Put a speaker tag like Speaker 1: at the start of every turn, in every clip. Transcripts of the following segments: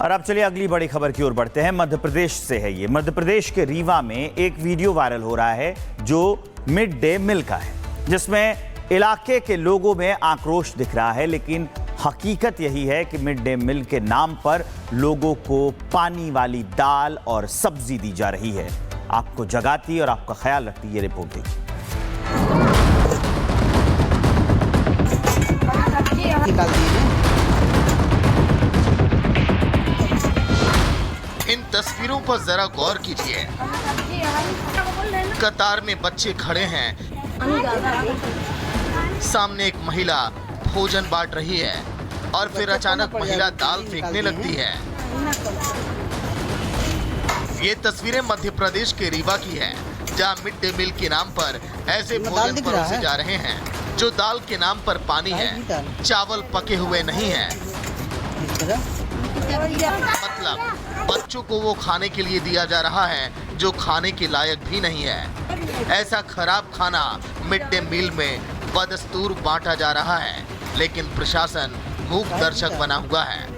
Speaker 1: और अब चलिए अगली बड़ी खबर की ओर बढ़ते हैं। मध्य प्रदेश से है ये। मध्य प्रदेश के रीवा में एक वीडियो वायरल हो रहा है जो मिड डे मील का है, जिसमें इलाके के लोगों में आक्रोश दिख रहा है, लेकिन हकीकत यही है कि मिड डे मील के नाम पर लोगों को पानी वाली दाल और सब्जी दी जा रही है। आपको जगाती और आपका ख्याल रखती ये रिपोर्ट देखिए।
Speaker 2: इन तस्वीरों पर जरा गौर कीजिए। कतार में बच्चे खड़े हैं, सामने एक महिला भोजन बांट रही है और फिर अचानक महिला दाल फेंकने लगती है। ये तस्वीरें मध्य प्रदेश के रीवा की है, जहां मिड डे मील के नाम पर ऐसे भोजन परोसे जा रहे हैं जो दाल के नाम पर पानी है, चावल पके हुए नहीं है। मतलब बच्चों को वो खाने के लिए दिया जा रहा है जो खाने के लायक भी नहीं है। ऐसा खराब खाना मिड डे मील में बदस्तूर बांटा जा रहा है, लेकिन प्रशासन मूक दर्शक बना हुआ है।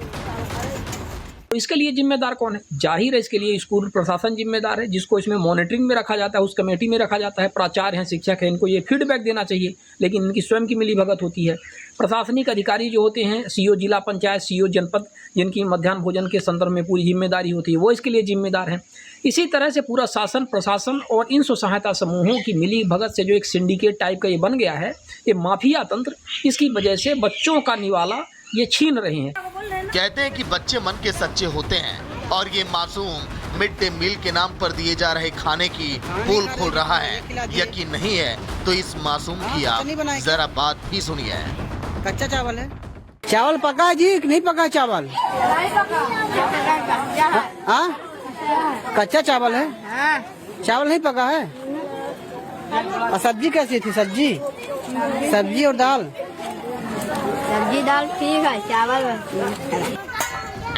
Speaker 3: तो इसके लिए जिम्मेदार कौन है? जाहिर है इसके लिए स्कूल प्रशासन जिम्मेदार है, जिसको इसमें मॉनिटरिंग में रखा जाता है, उस कमेटी में रखा जाता है। प्राचार्य हैं, शिक्षक हैं, इनको ये फीडबैक देना चाहिए, लेकिन इनकी स्वयं की मिलीभगत होती है। प्रशासनिक अधिकारी जो होते हैं, सीओ जिला पंचायत, सीओ जनपद, जिनकी मध्याह्न भोजन के संदर्भ में पूरी जिम्मेदारी होती है, वो इसके लिए जिम्मेदार हैं। इसी तरह से पूरा शासन, प्रशासन और इन स्व सहायता समूहों की मिलीभगत से जो एक सिंडिकेट टाइप का ये बन गया है, ये माफिया तंत्र, इसकी वजह से बच्चों का निवाला ये छीन रहे हैं।
Speaker 2: कहते हैं कि बच्चे मन के सच्चे होते हैं और ये मासूम मिड डे मील के नाम पर दिए जा रहे खाने की पोल खोल रहा है। यकीन नहीं है तो इस मासूम की आप जरा बात भी सुनिए।
Speaker 4: कच्चा चावल है, चावल पका जी कि नहीं पका चावल? हाँ, कच्चा चावल है, चावल नहीं पका है। और सब्जी कैसी थी? सब्जी और दाल?
Speaker 5: सब्जी दाल ठीक है, चावल।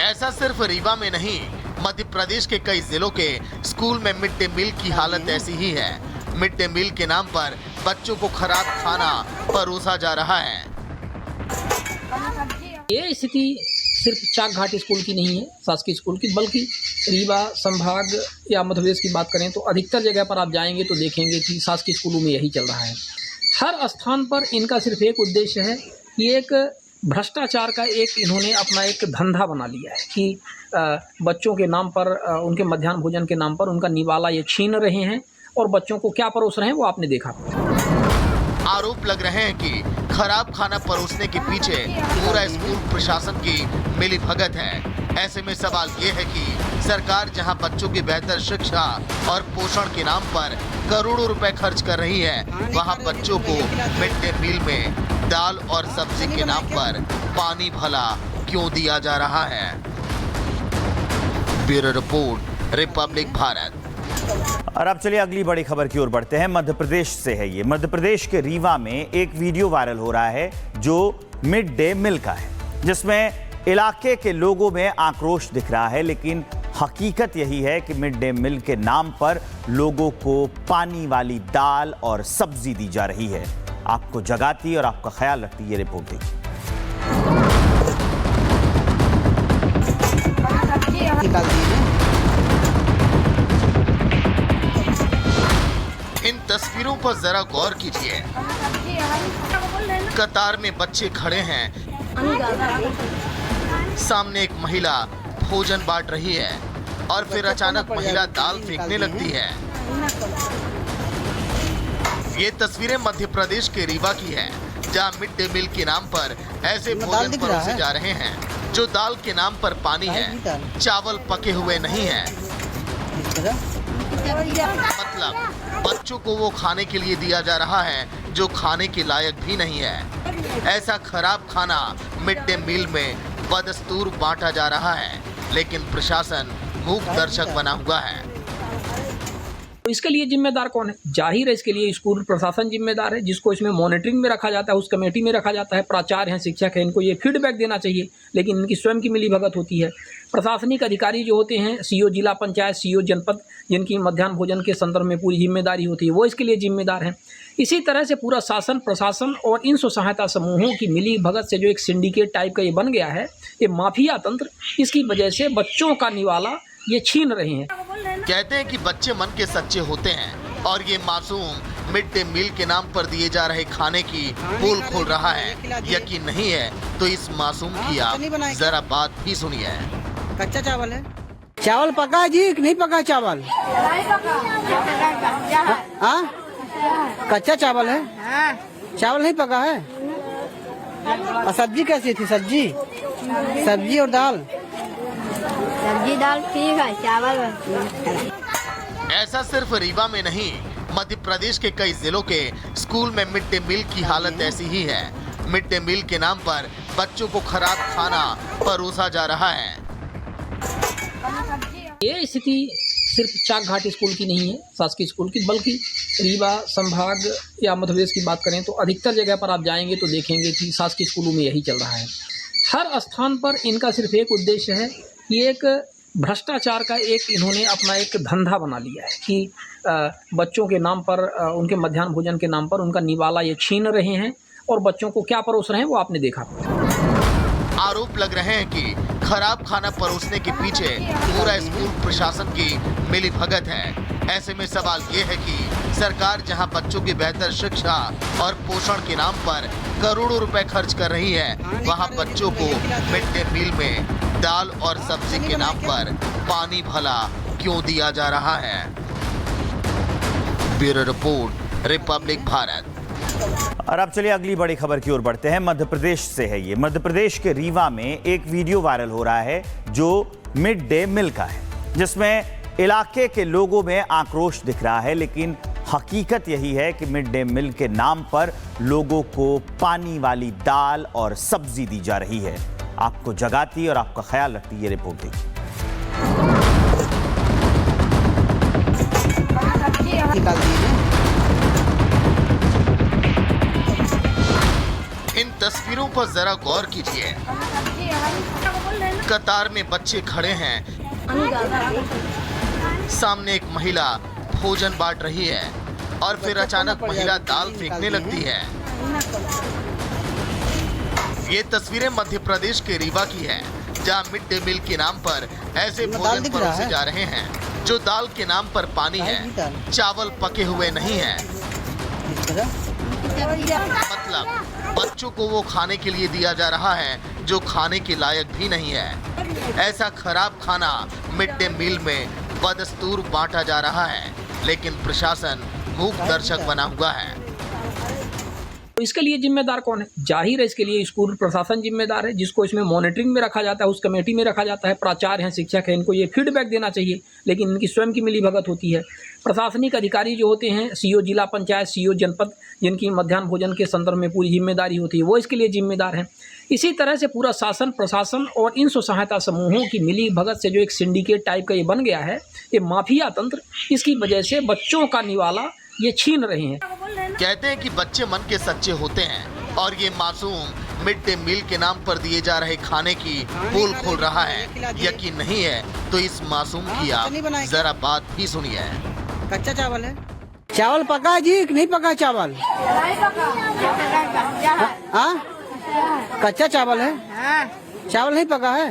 Speaker 2: ऐसा सिर्फ रीवा में नहीं, मध्य प्रदेश के कई जिलों के स्कूल में मिड डे मील की हालत ऐसी ही है। मिड डे मील के नाम पर बच्चों को खराब खाना परोसा जा रहा है।
Speaker 3: ये स्थिति सिर्फ चाकघाट स्कूल की नहीं है, शासकीय स्कूल की, बल्कि रीवा संभाग या मध्य प्रदेश की बात करें तो अधिकतर जगह पर आप जाएंगे तो देखेंगे कि शासकीय स्कूलों में यही चल रहा है। हर स्थान पर इनका सिर्फ एक उद्देश्य है कि एक भ्रष्टाचार का इन्होंने अपना एक धंधा बना लिया है कि बच्चों के नाम पर, उनके मध्याह्न भोजन के नाम पर उनका निवाला ये छीन रहे हैं और बच्चों को क्या परोस रहे हैं वो आपने देखा।
Speaker 2: आरोप लग रहे हैं कि खराब खाना परोसने के पीछे पूरा स्कूल प्रशासन की मिलीभगत है। ऐसे में सवाल ये है कि सरकार जहां बच्चों की बेहतर शिक्षा और पोषण के नाम पर करोड़ों रुपए खर्च कर रही है, वहां बच्चों को मिड डे मील में दाल और सब्जी के नाम पर पानी भला क्यों दिया जा रहा है? Bureau report, Republic Bharat.
Speaker 1: और अब चलिए अगली बड़ी खबर की ओर बढ़ते हैं। मध्य प्रदेश से है ये। मध्य प्रदेश के रीवा में एक वीडियो वायरल हो रहा है जो मिड डे मील का है, जिसमें इलाके के लोगों में आक्रोश दिख रहा है, लेकिन हकीकत यही है कि मिड डे मील के नाम पर लोगों को पानी वाली दाल और सब्जी दी जा रही है। आपको जगाती और आपका ख्याल रखती ये रिपोर्ट देखिए।
Speaker 2: इन तस्वीरों पर जरा गौर कीजिए। कतार में बच्चे खड़े हैं, सामने एक महिला भोजन बांट रही है और फिर अचानक महिला दाल फेंकने लगती है। ये तस्वीरें मध्य प्रदेश के रीवा की है, जहां मिड डे मील के नाम पर ऐसे भोजन परोसे जा रहे हैं जो दाल के नाम पर पानी है, चावल पके हुए नहीं है। मतलब बच्चों को वो खाने के लिए दिया जा रहा है जो खाने के लायक भी नहीं है। ऐसा खराब खाना मिड डे मील में बदस्तूर बांटा जा रहा है, लेकिन प्रशासन मूक दर्शक बना हुआ है।
Speaker 3: तो इसके लिए जिम्मेदार कौन है? जाहिर है इसके लिए स्कूल प्रशासन जिम्मेदार है, जिसको इसमें मॉनिटरिंग में रखा जाता है, उस कमेटी में रखा जाता है। प्राचार्य हैं, शिक्षक हैं, इनको ये फीडबैक देना चाहिए, लेकिन इनकी स्वयं की मिलीभगत होती है। प्रशासनिक अधिकारी जो होते हैं, सीओ जिला पंचायत, सीओ जनपद, जिनकी मध्याह्न भोजन के संदर्भ में पूरी जिम्मेदारी होती है, वो इसके लिए जिम्मेदार हैं। इसी तरह से पूरा शासन, प्रशासन और इन स्व सहायता समूहों की मिली भगत से जो एक सिंडिकेट टाइप का ये बन गया है, ये माफिया तंत्र, इसकी वजह से बच्चों का निवाला ये छीन रहे हैं।
Speaker 2: कहते हैं कि बच्चे मन के सच्चे होते हैं और ये मासूम मिड डे मील के नाम पर दिए जा रहे खाने की पोल खोल रहा है। यकीन नहीं है तो इस मासूम की आप जरा बात भी सुनिए।
Speaker 4: कच्चा चावल है। चावल पका है जी कि नहीं पका चावल? हाँ, कच्चा चावल है। चावल नहीं पका है। और सब्जी कैसी थी? सब्जी और दाल?
Speaker 5: सब्जी दाल ठीक है, चावल
Speaker 2: ऐसा सिर्फ रीवा में नहीं, मध्य प्रदेश के कई जिलों के स्कूल में मिड डे मील की हालत ऐसी ही है। मिड डे मील के नाम पर बच्चों को खराब खाना परोसा जा रहा है।
Speaker 3: ये स्थिति सिर्फ चाकघाट स्कूल की नहीं है, शासकीय स्कूल की, बल्कि रीवा संभाग या मध्य प्रदेश की बात करें तो अधिकतर जगह पर आप जाएंगे तो देखेंगे कि शासकीय स्कूलों में यही चल रहा है। हर स्थान पर इनका सिर्फ एक उद्देश्य है कि एक भ्रष्टाचार का इन्होंने अपना एक धंधा बना लिया है कि बच्चों के नाम पर, उनके मध्याह्न भोजन के नाम पर उनका निवाला ये छीन रहे हैं और बच्चों को क्या परोस रहे हैं वो आपने देखा।
Speaker 2: आरोप लग रहे हैं कि खराब खाना परोसने के पीछे पूरा स्कूल प्रशासन की मिलीभगत है। ऐसे में सवाल ये है कि सरकार जहां बच्चों की बेहतर शिक्षा और पोषण के नाम पर करोड़ों रुपए खर्च कर रही है, वहां बच्चों को मिड डे मील में दाल और सब्जी के नाम पर पानी भला क्यों दिया जा रहा है। Bureau report, Republic Bharat.
Speaker 1: और अब चलिए अगली बड़ी खबर की ओर बढ़ते हैं। मध्य प्रदेश से है ये। मध्य प्रदेश के रीवा में एक वीडियो वायरल हो रहा है जो मिड डे मील का है, जिसमें इलाके के लोगों में आक्रोश दिख रहा है, लेकिन हकीकत यही है कि मिड डे मील के नाम पर लोगों को पानी वाली दाल और सब्जी दी जा रही है। आपको जगाती और आपका ख्याल रखती ये रिपोर्ट देखिए।
Speaker 2: इन तस्वीरों पर जरा गौर कीजिए। कतार में बच्चे खड़े हैं, सामने एक महिला भोजन बांट रही है और फिर अचानक महिला दाल फेंकने लगती है। ये तस्वीरें मध्य प्रदेश के रीवा की है, जहां मिड डे मील के नाम पर ऐसे भोजन परोसे जा रहे हैं जो दाल के नाम पर पानी है, चावल पके हुए नहीं है। मतलब बच्चों को वो खाने के लिए दिया जा रहा है जो खाने के लायक भी नहीं है। ऐसा खराब खाना मिड डे मील में बदस्तूर बांटा जा रहा है, लेकिन प्रशासन मूक दर्शक बना हुआ है।
Speaker 3: तो इसके लिए जिम्मेदार कौन है? जाहिर है इसके लिए स्कूल प्रशासन जिम्मेदार है, जिसको इसमें मॉनिटरिंग में रखा जाता है, उस कमेटी में रखा जाता है। प्राचार्य हैं, शिक्षक हैं, इनको ये फीडबैक देना चाहिए, लेकिन इनकी स्वयं की मिलीभगत होती है। प्रशासनिक अधिकारी जो होते हैं, सीओ जिला पंचायत, सीओ जनपद, जिनकी मध्याह्न भोजन के संदर्भ में पूरी जिम्मेदारी होती है, वो इसके लिए जिम्मेदार हैं। इसी तरह से पूरा शासन, प्रशासन और इन स्व सहायता समूहों की मिली भगत से जो एक सिंडिकेट टाइप का ये बन गया है, ये माफिया तंत्र, इसकी वजह से बच्चों का निवाला ये छीन रहे हैं।
Speaker 2: कहते हैं कि बच्चे मन के सच्चे होते हैं और ये मासूम मिड डे मील के नाम पर दिए जा रहे खाने की पोल खोल रहा है। यकीन नहीं है तो इस मासूम की आप जरा बात भी सुनिए।
Speaker 4: कच्चा चावल है। चावल पका है जी कि नहीं पका चावल? हाँ, कच्चा चावल है। चावल नहीं पका है।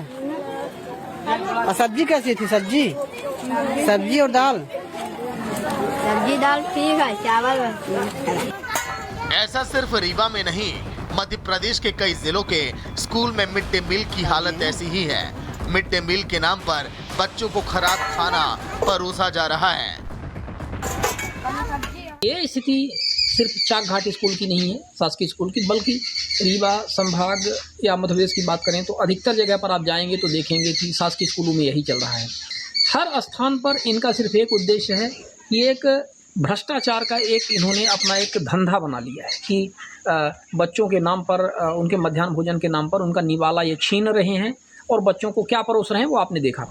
Speaker 4: और सब्जी कैसी थी? सब्जी और दाल?
Speaker 5: सब्जी दाल ठीक है, चावल
Speaker 2: ऐसा सिर्फ रीवा में नहीं, मध्य प्रदेश के कई जिलों के स्कूल में मिड डे मील की हालत ऐसी ही है। मिड डे मील के नाम पर बच्चों को खराब खाना परोसा जा रहा है।
Speaker 3: ये स्थिति सिर्फ चाकघाट स्कूल की नहीं है, शासकीय स्कूल की, बल्कि रीवा संभाग या मध्य प्रदेश की बात करें तो अधिकतर जगह पर आप जाएंगे तो देखेंगे कि शासकीय स्कूलों में यही चल रहा है। हर स्थान पर इनका सिर्फ एक उद्देश्य है कि एक भ्रष्टाचार का इन्होंने अपना एक धंधा बना लिया है कि बच्चों के नाम पर, उनके मध्याह्न भोजन के नाम पर उनका निवाला ये छीन रहे हैं और बच्चों को क्या परोस रहे हैं वो आपने देखा।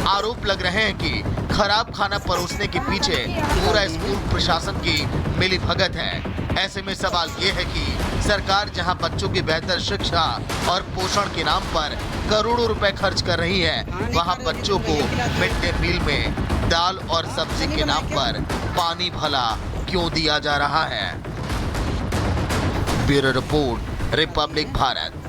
Speaker 2: आरोप लग रहे हैं कि खराब खाना परोसने के पीछे पूरा स्कूल प्रशासन की मिलीभगत है। ऐसे में सवाल ये है कि सरकार जहां बच्चों की बेहतर शिक्षा और पोषण के नाम पर करोड़ों रुपए खर्च कर रही है, वहां बच्चों को मिड डे मील में दाल और सब्जी के नाम पर पानी भला क्यों दिया जा रहा है। Bureau report, Republic Bharat.